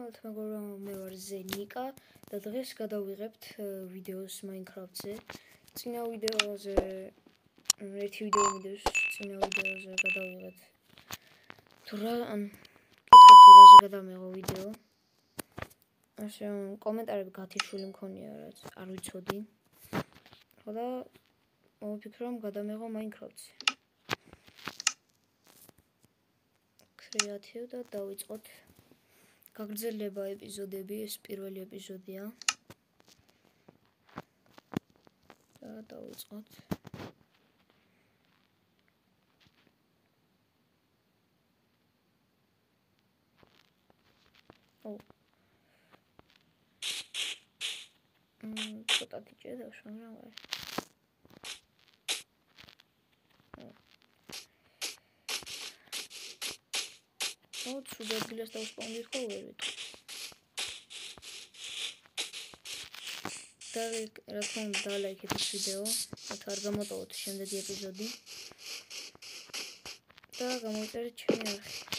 მოგესალმებით მეგობრებო, მე ვარ ზენიკა და დღეს გადავიღებთ ვიდეოს Minecraft-ზე. წინა ვიდეოზე ერთი ვიდეო მიდევს, წინა ვიდეოზე გადავიღეთ. კითხეთ თუ რაზე გადამეღო ვიდეო. ასე კომენტარები გათიშვილი მქონია, რაც არ ვიცოდი. ხოდა მოვიფიქრე რომ გადამეღო Minecraft-ზე. Creative და დავიწყოთ. გაგრძელება ეპიზოდები, ეს პირველი ეპიზოდია. და დავიწყოთ. ცოტათი ჭედავს, მაგრამ არა. ცუდ ადგილას დავსპავნდით ხო ვერ ვიტყვი. და რა თქმა უნდა დალაიქეთ ეს ვიდეო, რათა არ გამოტოვოთ შემდეგი ეპიზოდი. და გამოიწერეთ ჩემი არხი.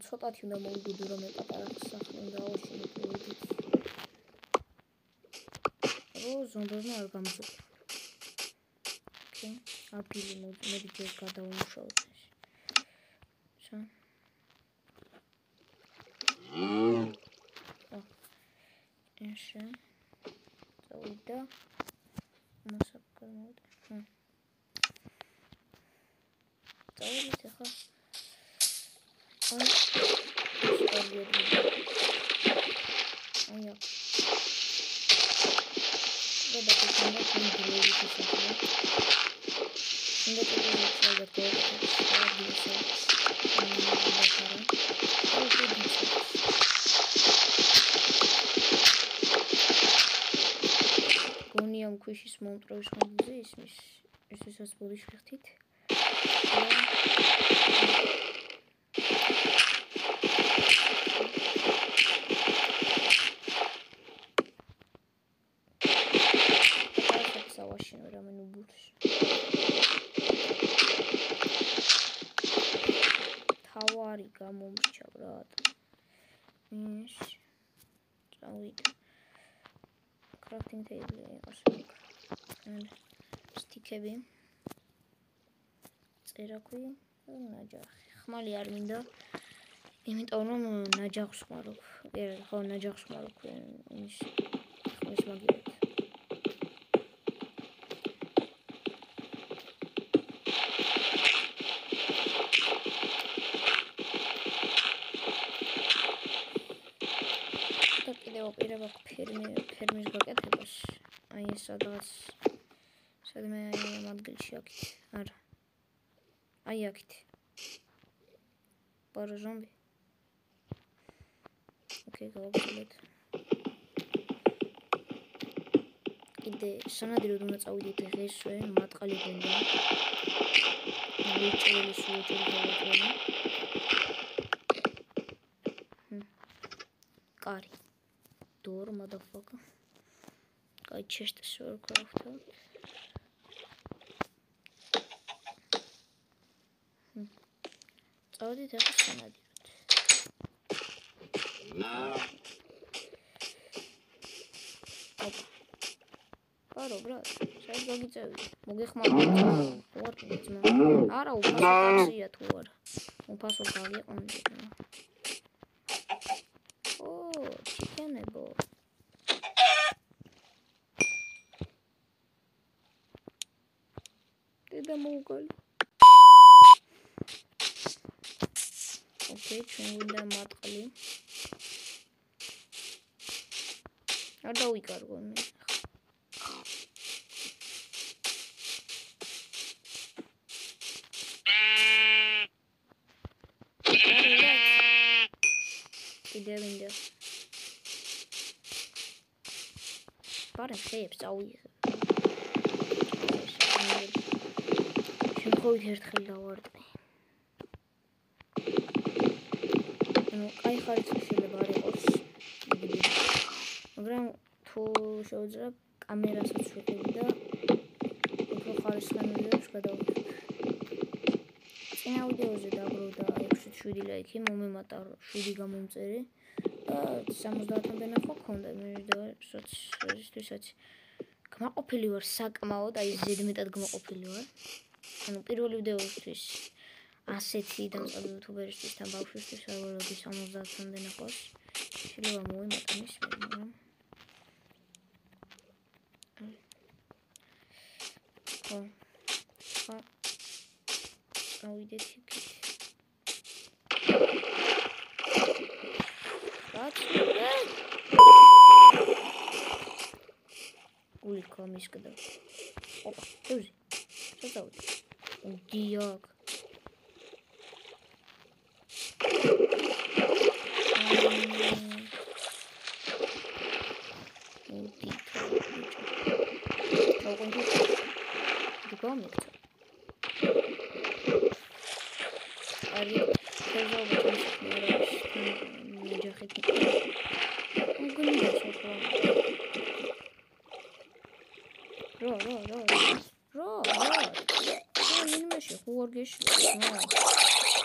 ცოტათი უნდა მოვიგდო რომ მე პატარა სახლი უნდა ავაშენო პროექტი. ზომბებმა არ გამძო. ოკეი, ადგილი მოდი ჯერ გადავუმუშავოთ ეს. შა. ესე. წავიდა. მასაკა მოვიდა. წავიდეთ ახლა. გონიამ ქვიშის მომტრევის ხანძზე ისმის ესესაც ბოდიშ ხიხთით სავაშინო რამენ უბურს თავარი გამომრჩა ბრატ ის წავიდა crafting table იყოს სტიკები წერაქვი ნაჯახი ხმალი არ მინდა იმიტომ რომ ნაჯახს ხმარობ ხო ნაჯახს ხმარობ ის ხმის მაგივრად ვაპირებ ფერმის გაკეთებას. აი ეს სადღაც სადმე ამ ადგილში აქეთ. არა. აი აქეთ. პარო ზომბი. ოკეი, გავაგრძელოთ. კიდე სანადიროდ უნდა წავიდეთ ღესვე, მატყალი გონდა. ვიჭრელი გავაგრძელე. კარი. Door, motherfucker. I chest sword crafter. წავედით ახლა სანადიროდ. პარო ბრატ, საერთოდ გაგიწევი. მოგეხმაროთ. ვარ ძმა. არა, უფასო ტაქსია თუ არა. უფასო გაგიყვანდი. Chicken-able. Deda mogol. Okay, ჩვენ უნდა მატყლი. არ დავიკარგო მე. კიდე ვინდა Parem ხეებს წავიღე. შემთხვევით ერთხელ დავარტყი. კაი ხარისხი შეიძლება არ იყოს იგი, მაგრამ თუ შეუძლია კამერასაც ვიყიდი და უფრო ხარისხიან ვიდეოებს გადავიღებ. წინა ვიდეოზე დაგროვდა 6-7 ლაიქი, მომემატა 7 გამომწერი და 70-მდე ნახვა ქონდა. მე როდესაც გმაყოფილი ვარ საკმაოდ, აი ზედმეტად გმაყოფილი ვარ. ანუ პირველი ვიდეოისთვის ასეთი დამწყები იუთუბერისთვის და ბავშვისთვის არ ვაროდი 70-მდე ნახვას. შეიძლება მოვიმატა მის, მაგრამ ავიდეთ იქით. გული კომისკდა. ოპა, დუზი. შევწავდი. დიოგ.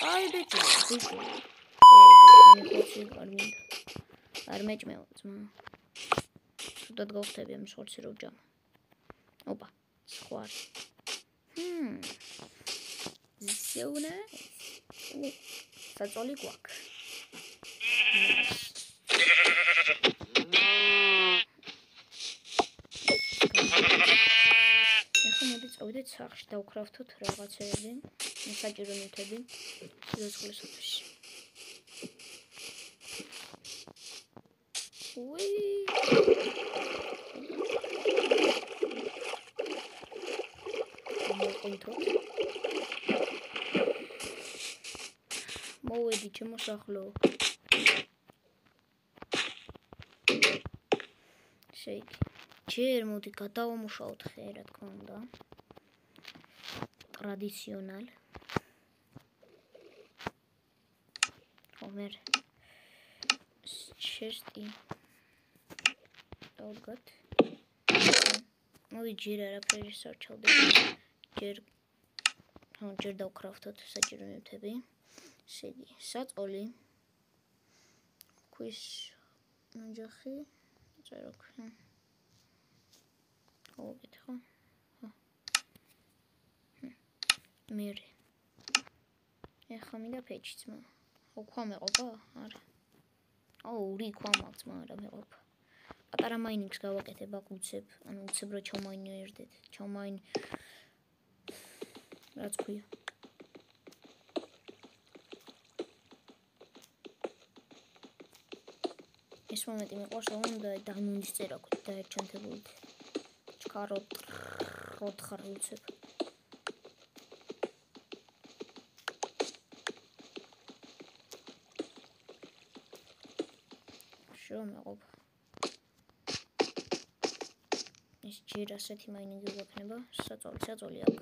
Ai, bicho. არ მეჭმევა ძმა. შუდად გავხდები ამ შორცი რო ჯამა. ოპა, სხვა. So nice. საწოლი გვაქვს. წავიდეთ სახლში და ვქრავთოთ რაღაცეები, საჭირო ნივთები სიცოცხლისათვის. მოვედი ჩემო სახლო. შეიქმ. ჯერ მოდი გადავამუშავოთ ხე, რა თქმა უნდა. ტრადიციონალ. Omer. Chesty. Dolgot. მოდი ჯერ არაფერი სარჩავდი. ჯერ დავკრავთოთ საჭირო ნივთები. შედი, საწოლი. ქვის ნაჯახი. წეროქ. ოგითხო. მერე. ეხლა მინდა ფეჩი ძმა. ქვა მეყოფა? არა. ორი ქვა მაქვს, მაგრამ მეყოფა. პატარა მაინინგს გავაკეთებ აქ უცებ, ანუ უცებ რა ჩავმაინერდეთ. რაც ქვია. ეს მომენტი მეყვარს, რომ დაიმონდის წერა ქვით დაერჩანთებულით. ჩქარო როთხარ უცებ. მეყოფა. ეს ჯერ ასეთი მაინინგი გვექნება, საწოლი აქ.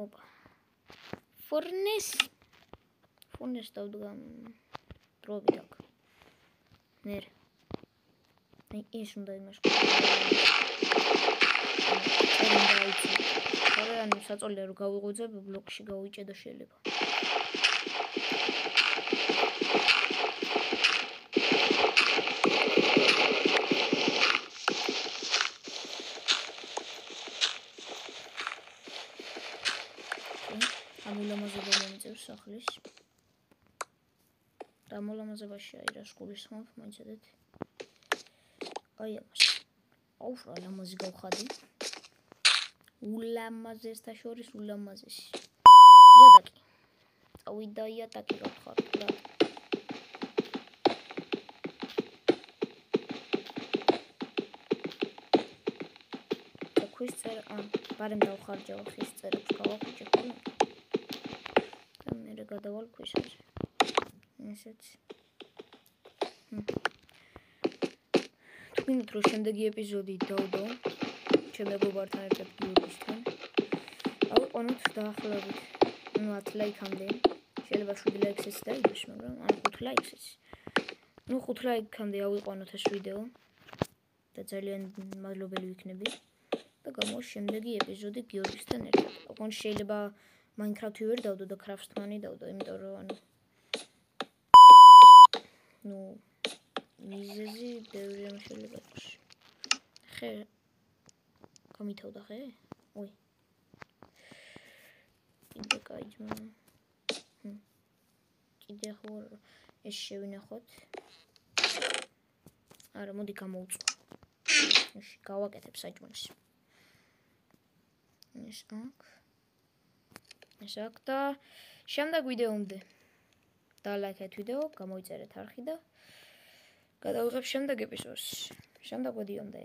ოპა. ფორნეს დავდგამ დროებით აქ. მერე. ის უნდა იმას. ანუ საწოლია რომ გავიღვიძებ, ბლოკში გავიჭე და შეიძლება. ამულამაზება მომიწევს სახლის. და ამულამაზებაში აი რა სკულისხმობ, მოიცადეთ. აი ამას. აუშვა ლამაზი გავხადი. ულამაზესთა შორის ულამაზესი. იატაკი. წავიდა იატაკი რა ხარ. ქვის წერა, ბარემ დავხარჯავ ხის წერებს გავახვიჭე ხოლმე. გადავალ ქვისაზე. ესეც. თქვენით რომ შემდეგი ეპიზოდი დავდო ჩემ მეგობართან ერთად გიორგისთან. ავიყვანოთ დაახლოებით 10 ლაიქამდე შეიძლება 7 ლაიქსაც დაიდოს, მაგრამ ან 5 ლაიქსაც. ნუ 5 ლაიქამდე ავიყვანოთ ეს ვიდეო და ძალიან მადლობელი ვიქნები. და გამოვა შემდეგი ეპიზოდი გიორგისთან ერთად. ოღონდ შეიძლება Minecraft-ი ვერ დავდო და Craftsman-ი დავდო, იმიტომ რომ ანუ მიზეზი ბევრი რამ შეიძლება იყოს. ხე გამითავდა ხე? ой. კიდე კაიჯმა. კიდე ხო ეს შევინახოთ. არა, მოდი გამოვუწყო. ეში გავაკეთებ საჭმელს. ეს აქ და შემდეგ ვიდეომდე დალაიქეთ ვიდეო, გამოიწერეთ არხი და გადავიღებ შემდეგ ეპიზოდს. შემდეგ ვიდეომდე